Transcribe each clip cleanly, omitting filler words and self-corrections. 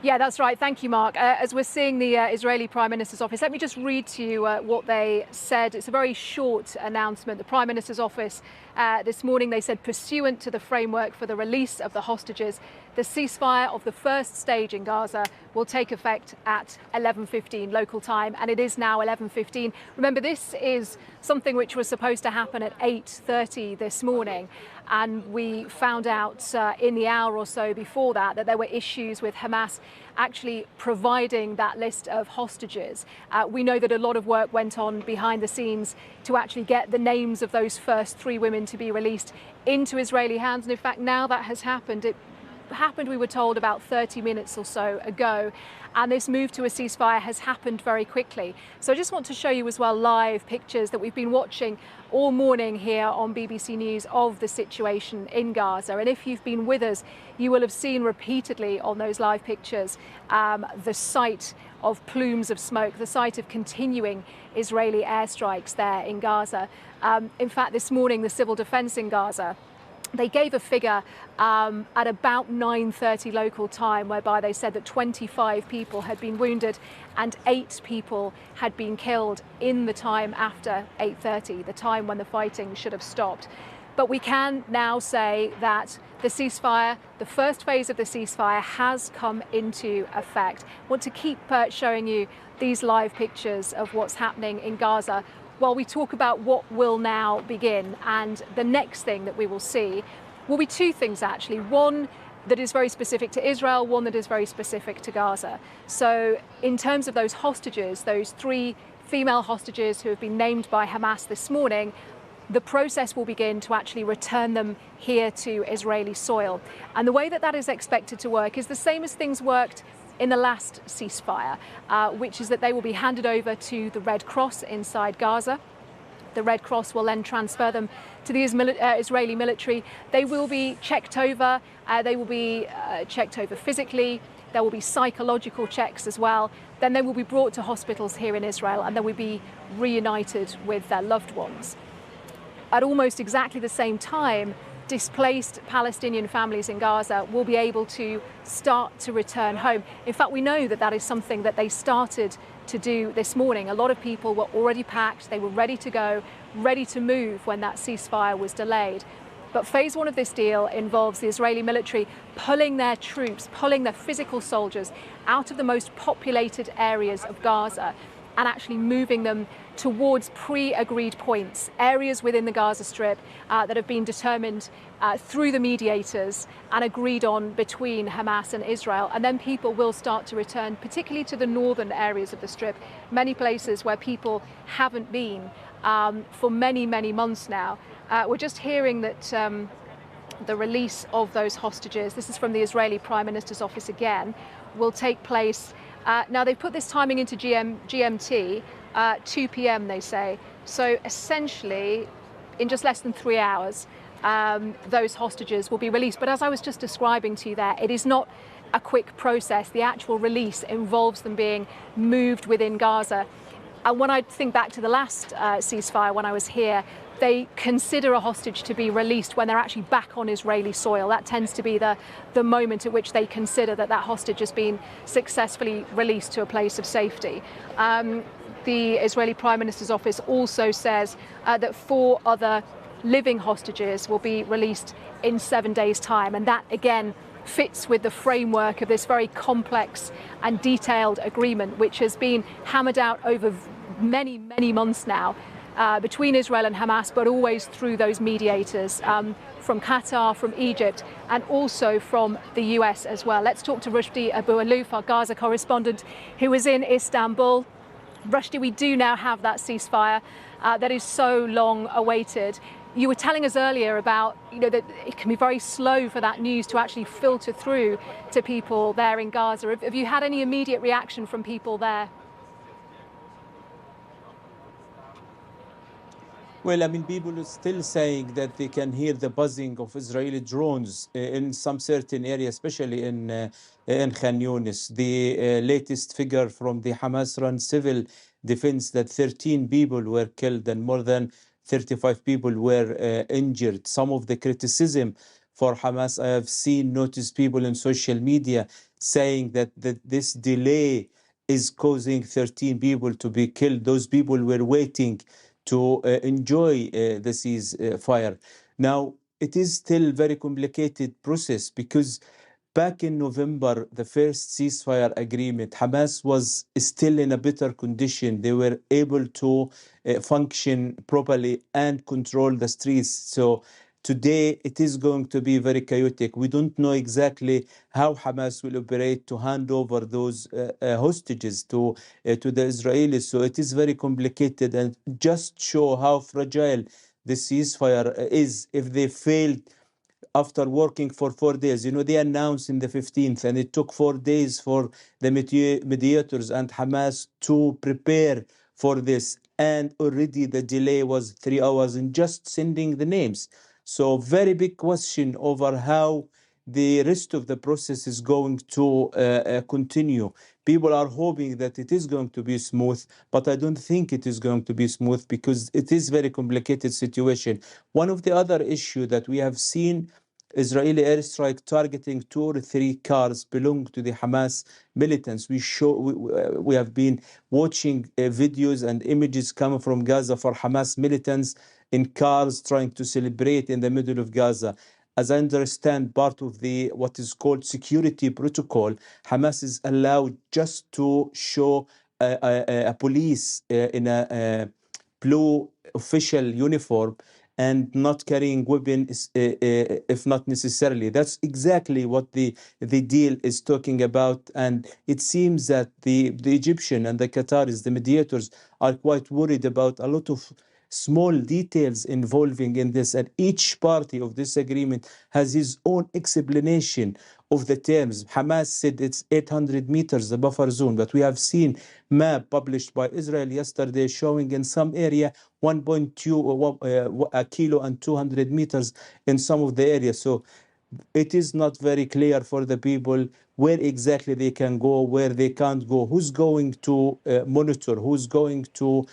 Yeah, that's right. Thank you, Mark. As we're seeing the Israeli Prime Minister's office, let me just read to you what they said. It's a very short announcement. The Prime Minister's office this morning, they said, pursuant to the framework for the release of the hostages, the ceasefire of the first stage in Gaza will take effect at 11:15 local time, and it is now 11:15. Remember, this is something which was supposed to happen at 8:30 this morning, and we found out in the hour or so before that there were issues with Hamas actually providing that list of hostages. We know that a lot of work went on behind the scenes to actually get the names of those first 3 women to be released into Israeli hands, and in fact now that has happened. It happened, we were told, about 30 minutes or so ago, and this move to a ceasefire has happened very quickly. So I just want to show you as well live pictures that we've been watching all morning here on BBC News of the situation in Gaza. And if you've been with us, you will have seen repeatedly on those live pictures the sight of plumes of smoke, the sight of continuing Israeli airstrikes there in Gaza. In fact, this morning, the civil defense in Gaza, they gave a figure at about 9:30 local time, whereby they said that 25 people had been wounded and 8 people had been killed in the time after 8:30, the time when the fighting should have stopped. But we can now say that the ceasefire, the first phase of the ceasefire, has come into effect. I want to keep showing you these live pictures of what's happening in Gaza while we talk about what will now begin. And the next thing that we will see will be 2 things, actually. One that is very specific to Israel, one that is very specific to Gaza. So in terms of those hostages, those 3 female hostages who have been named by Hamas this morning, the process will begin to actually return them here to Israeli soil. And the way that that is expected to work is the same as things worked in the last ceasefire, which is that they will be handed over to the Red Cross inside Gaza. The Red Cross will then transfer them to the Israeli military. They will be checked over. They will be checked over physically. There will be psychological checks as well. Then they will be brought to hospitals here in Israel, and they will be reunited with their loved ones. At almost exactly the same time, displaced Palestinian families in Gaza will be able to start to return home. In fact, we know that that is something that they started to do this morning. A lot of people were already packed, they were ready to go, ready to move when that ceasefire was delayed. But phase 1 of this deal involves the Israeli military pulling their troops, pulling their physical soldiers out of the most populated areas of Gaza and actually moving them towards pre-agreed points, areas within the Gaza Strip that have been determined through the mediators and agreed on between Hamas and Israel. And then people will start to return, particularly to the northern areas of the Strip, many places where people haven't been for many, many months now. We're just hearing that the release of those hostages, this is from the Israeli Prime Minister's office again, will take place. Now, they've put this timing into GMT, 2 p.m. they say. So essentially, in just less than 3 hours, those hostages will be released. But as I was just describing to you there, it is not a quick process. The actual release involves them being moved within Gaza. And when I think back to the last ceasefire, when I was here, they consider a hostage to be released when they're actually back on Israeli soil. That tends to be the moment at which they consider that that hostage has been successfully released to a place of safety. The Israeli Prime Minister's office also says that 4 other living hostages will be released in 7 days' time. And that, again, fits with the framework of this very complex and detailed agreement, which has been hammered out over many, many months now between Israel and Hamas, but always through those mediators from Qatar, from Egypt, and also from the US as well. Let's talk to Rushdie Abu Alouf, our Gaza correspondent, who is in Istanbul. Rushdie, we do now have that ceasefire that is so long awaited. You were telling us earlier about, that it can be very slow for that news to actually filter through to people there in Gaza. Have you had any immediate reaction from people there? Well, I mean, people are still saying that they can hear the buzzing of Israeli drones in some certain areas, especially in Khan Yunis. The latest figure from the Hamas-run civil defense that 13 people were killed and more than 35 people were injured. Some of the criticism for Hamas. I have noticed people in social media saying that this delay is causing 13 people to be killed. Those people were waiting to enjoy the ceasefire. Now, it is still a very complicated process because back in November, the first ceasefire agreement, Hamas was still in a better condition. They were able to function properly and control the streets. So today, it is going to be very chaotic. We don't know exactly how Hamas will operate to hand over those hostages to the Israelis. So it is very complicated and just show how fragile the ceasefire is if they failed after working for 4 days. They announced in the 15th, and it took 4 days for the mediators and Hamas to prepare for this. And already the delay was 3 hours in just sending the names. So very big question over how the rest of the process is going to continue. People are hoping that it is going to be smooth, but I don't think it is going to be smooth because it is very complicated situation. One of the other issue that we have seen Israeli airstrike targeting 2 or 3 cars belong to the Hamas militants. We have been watching videos and images coming from Gaza for Hamas militants in cars trying to celebrate in the middle of Gaza. As I understand, part of the what is called security protocol, Hamas is allowed just to show a police in a blue official uniform and not carrying weapons if not necessarily. That's exactly what the deal is talking about. And it seems that the Egyptian and the Qataris, the mediators, are quite worried about a lot of small details involving in this, and each party of this agreement has his own explanation of the terms. Hamas said it's 800 meters, the buffer zone, but we have seen map published by Israel yesterday showing in some area 1.2 a kilo and 200 meters in some of the areas. So it is not very clear for the people where exactly they can go, where they can't go, who's going to monitor, who's going to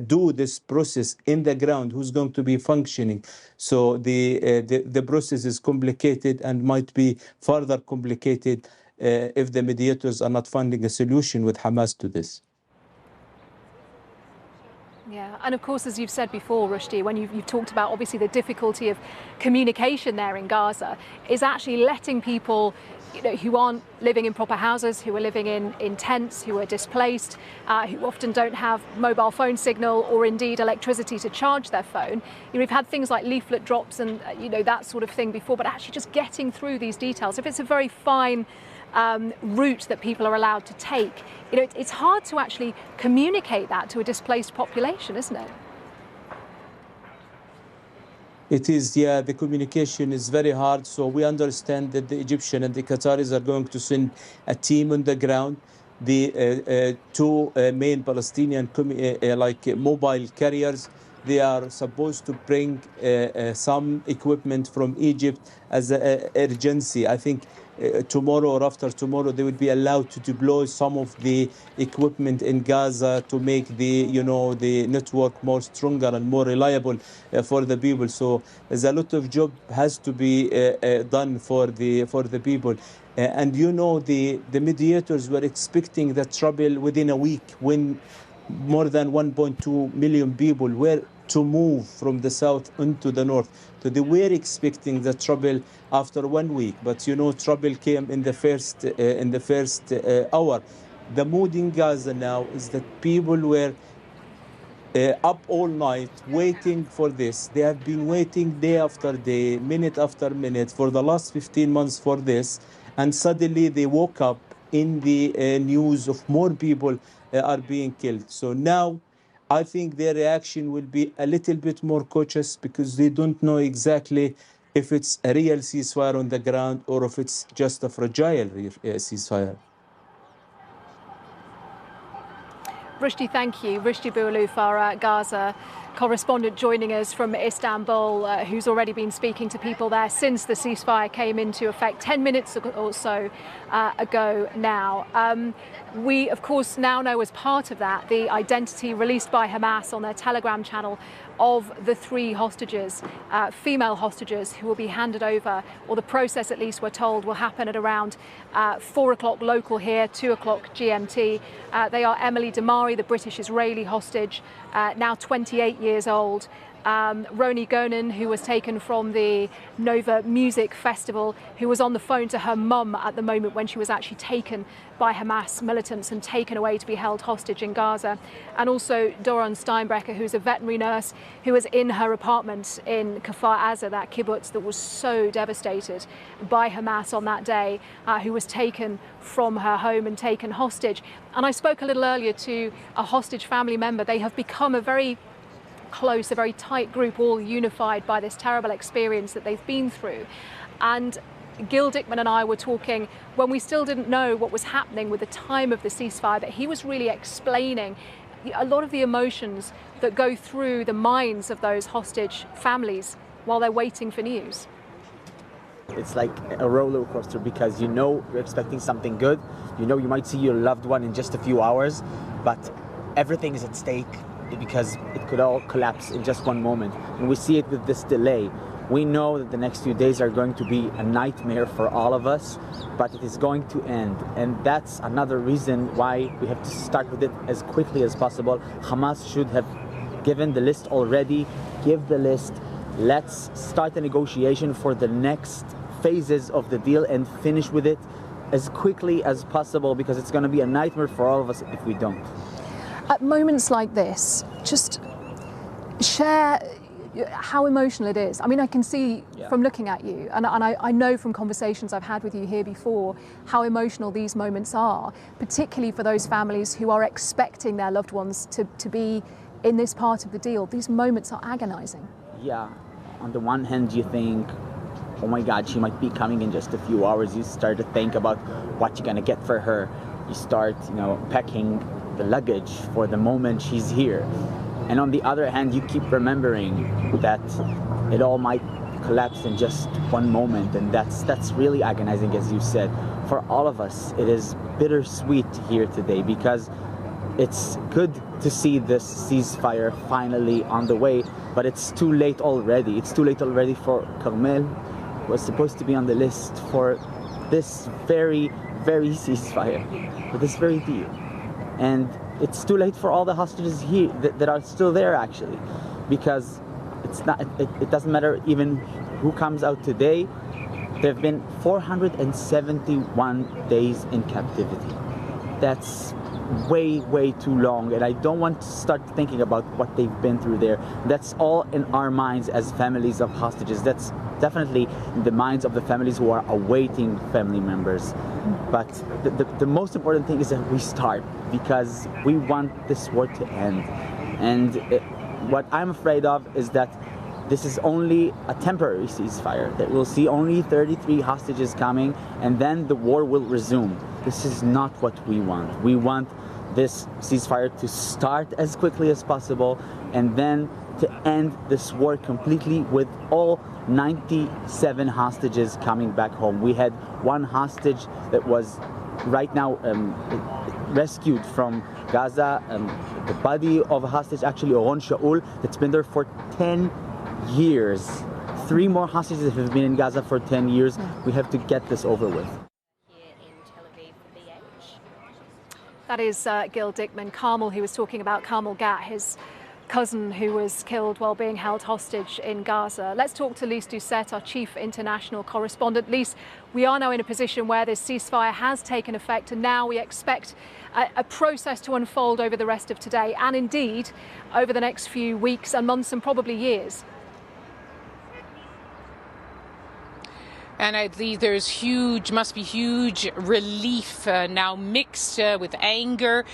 do this process in the ground, who's going to be functioning. So the process is complicated and might be further complicated if the mediators are not finding a solution with Hamas to this. Yeah, and of course, as you've said before, Rushdie, when you've talked about obviously the difficulty of communication there in Gaza, is actually letting people who aren't living in proper houses, who are living in tents, who are displaced, who often don't have mobile phone signal or indeed electricity to charge their phone. We've had things like leaflet drops and that sort of thing before, but actually just getting through these details. If it's a very fine route that people are allowed to take, it's hard to actually communicate that to a displaced population, isn't it? It is, yeah, the communication is very hard. So we understand that the Egyptian and the Qataris are going to send a team on the ground. The two main Palestinian mobile carriers, they are supposed to bring some equipment from Egypt as an urgency. I think tomorrow or after tomorrow, they will be allowed to deploy some of the equipment in Gaza to make the network more stronger and more reliable for the people. So there's a lot of job has to be done for the people. And the mediators were expecting the trouble within a week when more than 1.2 million people were to move from the south into the north. So they were expecting the trouble after 1 week, but trouble came in the first hour. The mood in Gaza now is that people were up all night waiting for this. They have been waiting day after day, minute after minute for the last 15 months for this, and suddenly they woke up in the news of more people are being killed. So now I think their reaction will be a little bit more cautious because they don't know exactly if it's a real ceasefire on the ground or if it's just a fragile ceasefire. Rushdie, thank you. Rushdie Boualouf, our Gaza correspondent, joining us from Istanbul, who's already been speaking to people there since the ceasefire came into effect 10 minutes or so ago now. We, of course, now know as part of that the identity released by Hamas on their Telegram channel of the 3 hostages, female hostages, who will be handed over, or the process at least we're told will happen at around 4 o'clock local here, 2 o'clock GMT. They are Emily Damari, the British-Israeli hostage, now 28 years old. Romi Gonen, who was taken from the Nova Music Festival, who was on the phone to her mum at the moment when she was actually taken by Hamas militants and taken away to be held hostage in Gaza. And also Doron Steinbrecher, who's a veterinary nurse who was in her apartment in Kfar Aza, that kibbutz that was so devastated by Hamas on that day, who was taken from her home and taken hostage. And I spoke a little earlier to a hostage family member. They have become a very close, a very tight group, all unified by this terrible experience that they've been through. And Gil Dickman and I were talking when we still didn't know what was happening with the time of the ceasefire, that he was really explaining a lot of the emotions that go through the minds of those hostage families while they're waiting for news. It's like a roller coaster, because you know you're expecting something good, you know you might see your loved one in just a few hours, but everything is at stake because it could all collapse in just one moment. And we see it with this delay. We know that the next few days are going to be a nightmare for all of us, but it is going to end. And that's another reason why we have to start with it as quickly as possible. Hamas should have given the list already. Give the list. Let's start the negotiation for the next phases of the deal and finish with it as quickly as possible, because it's going to be a nightmare for all of us if we don't. At moments like this, just share how emotional it is. I mean, I can see from looking at you, and I know from conversations I've had with you here before, how emotional these moments are, particularly for those families who are expecting their loved ones to be in this part of the deal. These moments are agonizing. Yeah. On the one hand, you think, oh my God, she might be coming in just a few hours. You start to think about what you're going to get for her. You start, packing the luggage for the moment she's here. And on the other hand, you keep remembering that it all might collapse in just one moment, and that's really agonizing, as you said. For all of us, it is bittersweet here today, because it's good to see this ceasefire finally on the way, but it's too late already. It's too late already for Carmel, who was supposed to be on the list for this very, very ceasefire, for this very deal. And it's too late for all the hostages here that are still there, actually, because it doesn't matter even who comes out today. There have been 471 days in captivity. That's way, way too long, and I don't want to start thinking about what they've been through there. That's all in our minds as families of hostages. That's definitely in the minds of the families who are awaiting family members. But the most important thing is that we start, because we want this war to end. And what I'm afraid of is that this is only a temporary ceasefire, that we'll see only 33 hostages coming, and then the war will resume. This is not what we want. We want this ceasefire to start as quickly as possible, and then to end this war completely with all 97 hostages coming back home. We had one hostage that was right now rescued from Gaza, the body of a hostage, actually Oron Shaul, that's been there for 10 years. 3 more hostages have been in Gaza for 10 years. We have to get this over with. That is Gil Dickman. Carmel, who was talking about Carmel Gat, his cousin who was killed while being held hostage in Gaza. Let's talk to Lise Doucette, our chief international correspondent. Lise, we are now in a position where this ceasefire has taken effect, and now we expect a process to unfold over the rest of today, and indeed over the next few weeks and months and probably years. And I believe there's must be huge relief now, mixed with anger,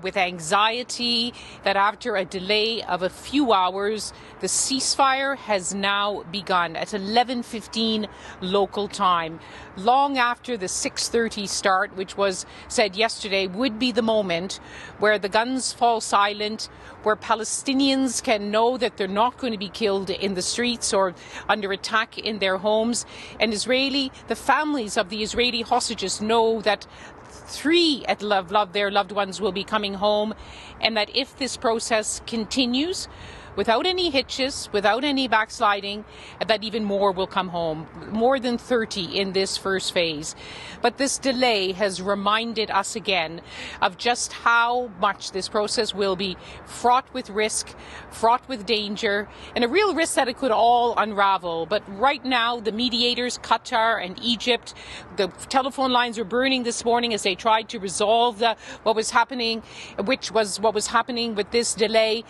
with anxiety, that after a delay of a few hours, the ceasefire has now begun at 11:15 local time. Long after the 6:30 start, which was said yesterday would be the moment where the guns fall silent, where Palestinians can know that they're not going to be killed in the streets or under attack in their homes. And the families of the Israeli hostages know that 3 their loved ones will be coming home, and that if this process continues, without any hitches, without any backsliding, that even more will come home, more than 30 in this first phase. But this delay has reminded us again of just how much this process will be fraught with risk, fraught with danger, and a real risk that it could all unravel. But right now, the mediators, Qatar and Egypt, the telephone lines were burning this morning as they tried to resolve what was happening, which was what was happening with this delay.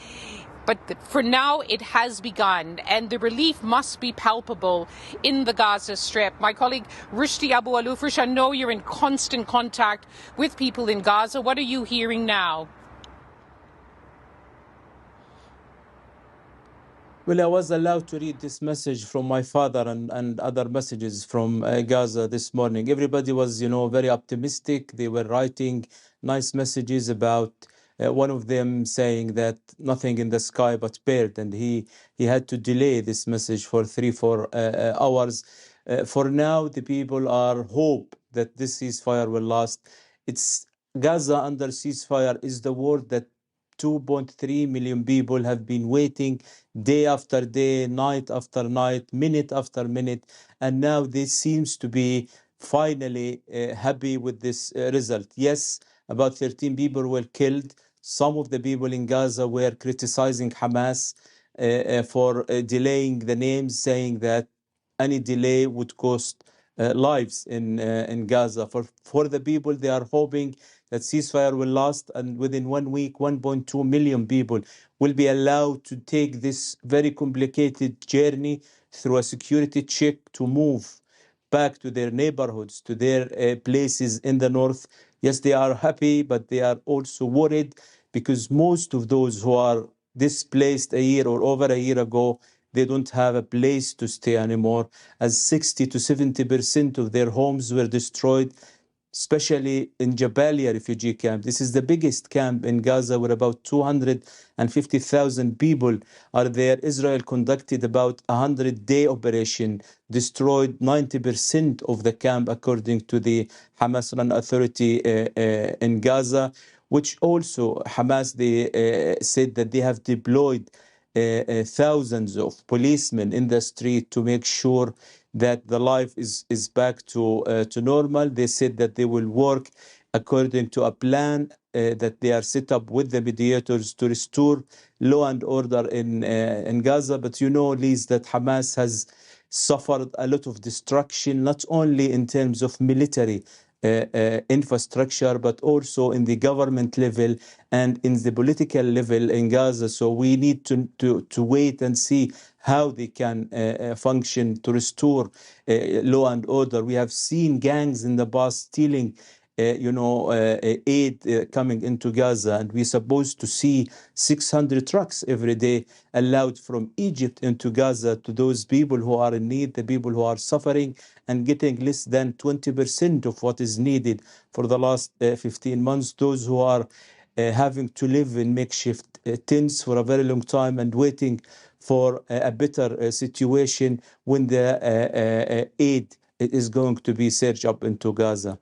But for now, it has begun, and the relief must be palpable in the Gaza Strip. My colleague Rushdi Abu Alufrish, I know you're in constant contact with people in Gaza. What are you hearing now? Well, I was allowed to read this message from my father and other messages from Gaza this morning. Everybody was, very optimistic. They were writing nice messages about one of them saying that nothing in the sky but bird, and he had to delay this message for 3-4 hours. For now, the people are hope that this ceasefire will last. It's Gaza under ceasefire is the word that 2.3 million people have been waiting day after day, night after night, minute after minute, and now this seems to be finally happy with this result. Yes, about 13 people were killed. Some of the people in Gaza were criticizing Hamas for delaying the names, saying that any delay would cost lives in Gaza. For the people, they are hoping that ceasefire will last, and within 1 week, 1.2 million people will be allowed to take this very complicated journey through a security check to move back to their neighborhoods, to their places in the north. Yes, they are happy, but they are also worried because most of those who are displaced a year or over a year ago, they don't have a place to stay anymore, as 60 to 70% of their homes were destroyed, especially in Jabalia refugee camp. This is the biggest camp in Gaza, where about 250,000 people are there. Israel conducted about a 100-day operation, destroyed 90% of the camp, according to the Hamas-run authority in Gaza, which also Hamas, they said that they have deployed thousands of policemen in the street to make sure that the life is back to normal. They said that they will work according to a plan that they are set up with the mediators to restore law and order in Gaza. But Liz, that Hamas has suffered a lot of destruction, not only in terms of military infrastructure, but also in the government level and in the political level in Gaza. So we need to wait and see how they can function to restore law and order. We have seen gangs in the past stealing aid coming into Gaza, and we're supposed to see 600 trucks every day allowed from Egypt into Gaza to those people who are in need, the people who are suffering, and getting less than 20% of what is needed for the last 15 months. Those who are having to live in makeshift tents for a very long time and waiting for a better situation when the aid is going to be surged up into Gaza.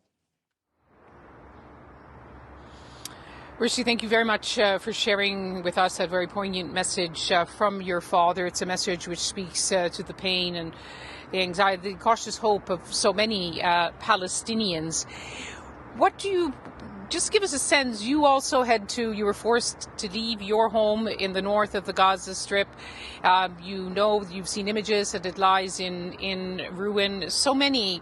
Rishi, thank you very much for sharing with us that very poignant message from your father. It's a message which speaks to the pain and the anxiety, the cautious hope of so many Palestinians. What do you, just give us a sense, you were forced to leave your home in the north of the Gaza Strip. You've seen images that it lies in ruin. So many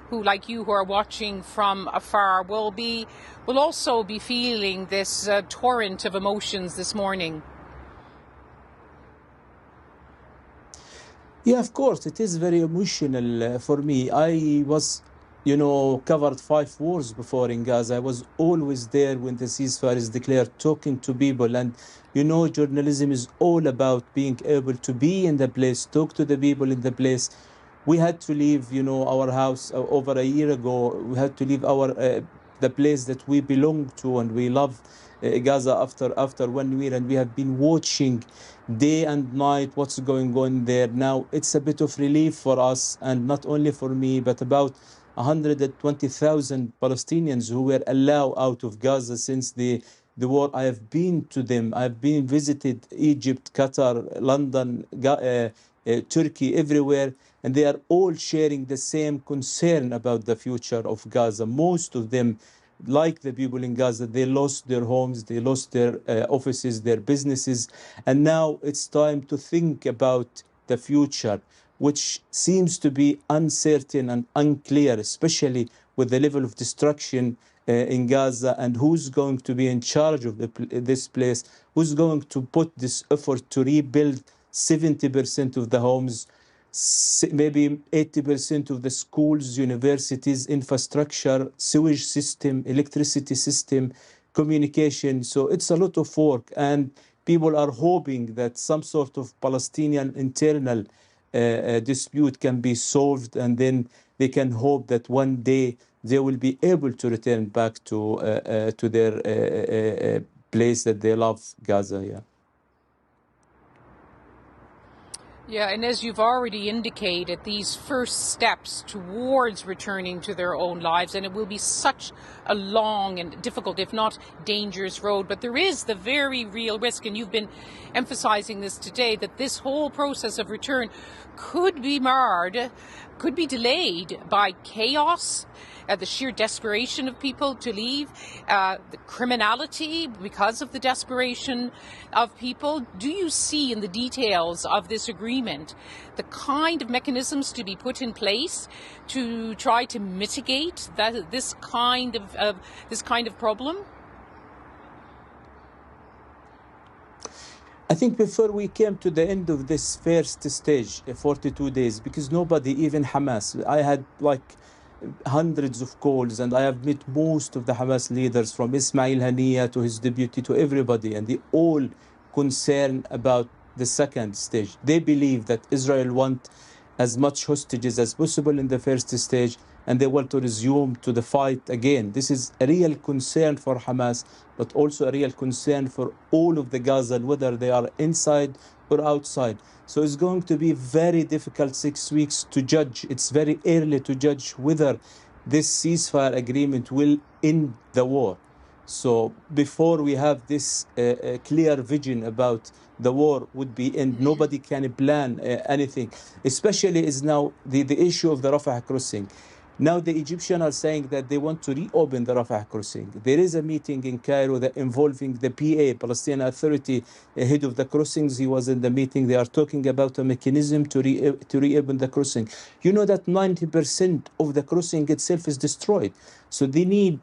who, like you, who are watching from afar will also be feeling this torrent of emotions this morning. Yeah, of course, it is very emotional for me. I was, covered 5 wars before in Gaza. I was always there when the ceasefire is declared, talking to people. And, journalism is all about being able to be in the place, talk to the people in the place. We had to leave, our house over a year ago. We had to leave the place that we belong to and we love, Gaza, after 1 year, and we have been watching day and night what's going on there. Now it's a bit of relief for us, and not only for me, but about 120,000 Palestinians who were allowed out of Gaza since the the war. I have been to them. I've been visited Egypt, Qatar, London, Turkey, everywhere, and they are all sharing the same concern about the future of Gaza. Most of them, like the people in Gaza, they lost their homes, they lost their offices, their businesses, and now it's time to think about the future, which seems to be uncertain and unclear, especially with the level of destruction in Gaza, and who's going to be in charge of this place, who's going to put this effort to rebuild 70% of the homes, maybe 80% of the schools, universities, infrastructure, sewage system, electricity system, communication. So it's a lot of work, and people are hoping that some sort of Palestinian internal dispute can be solved, and then they can hope that one day they will be able to return back to their place that they love, Gaza. Yeah. Yeah, and as you've already indicated, these first steps towards returning to their own lives, and it will be such a long and difficult, if not dangerous road, but there is the very real risk, and you've been emphasizing this today, that this whole process of return could be marred, could be delayed by chaos, the sheer desperation of people to leave, the criminality because of the desperation of people. Do you see in the details of this agreement the kind of mechanisms to be put in place to try to mitigate this kind of problem? I think before we came to the end of this first stage, 42 days, because nobody, even Hamas, I had like hundreds of calls, and I have met most of the Hamas leaders, from Ismail Haniyeh to his deputy to everybody, and they all concerned about the second stage. They believe that Israel want as much hostages as possible in the first stage, and they want to resume to the fight again. This is a real concern for Hamas, but also a real concern for all of the Gaza, whether they are inside or outside. So it's going to be very difficult 6 weeks to judge. It's very early to judge whether this ceasefire agreement will end the war. So before we have this clear vision about the war would be end, nobody can plan anything. Especially is now the issue of the Rafah crossing. Now the Egyptians are saying that they want to reopen the Rafah crossing. There is a meeting in Cairo that involving the PA, Palestinian Authority, head of the crossings. He was in the meeting. They are talking about a mechanism to reopen the crossing. You know that 90% of the crossing itself is destroyed. So they need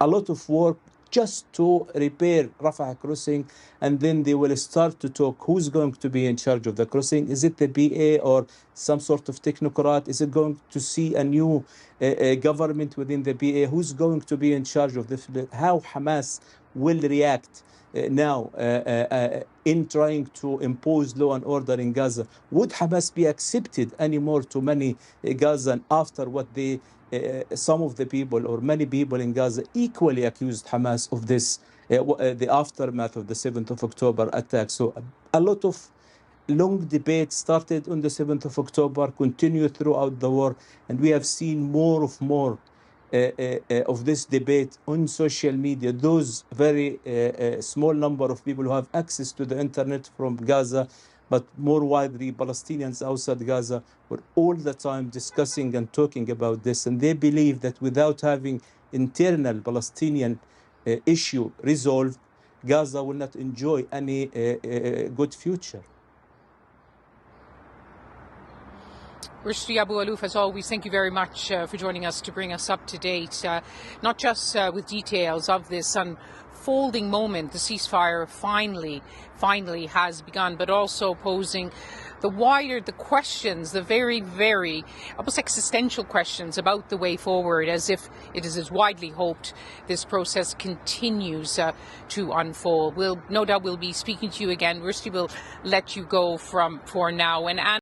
a lot of work just to repair Rafah crossing, and then they will start to talk who's going to be in charge of the crossing. Is it the BA or some sort of technocrat? Is it going to see a new government within the BA? Who's going to be in charge of the how Hamas will react now in trying to impose law and order in Gaza? Would Hamas be accepted anymore to many Gazan after what they some of the people or many people in Gaza equally accused Hamas of this, the aftermath of the 7th of October attack. So a lot of long debate started on the 7th of October, continued throughout the war, and we have seen more of this debate on social media. Those very small number of people who have access to the internet from Gaza, but more widely Palestinians outside Gaza, were all the time discussing and talking about this. And they believe that without having internal Palestinian issue resolved, Gaza will not enjoy any good future. Rushdie Abu Alouf, as always, thank you very much for joining us to bring us up to date, not just with details of this unfolding moment, the ceasefire finally has begun, but also posing the questions, the very, very almost existential questions about the way forward, as if it is as widely hoped this process continues to unfold. No doubt we'll be speaking to you again. Rushdie will let you go for now. And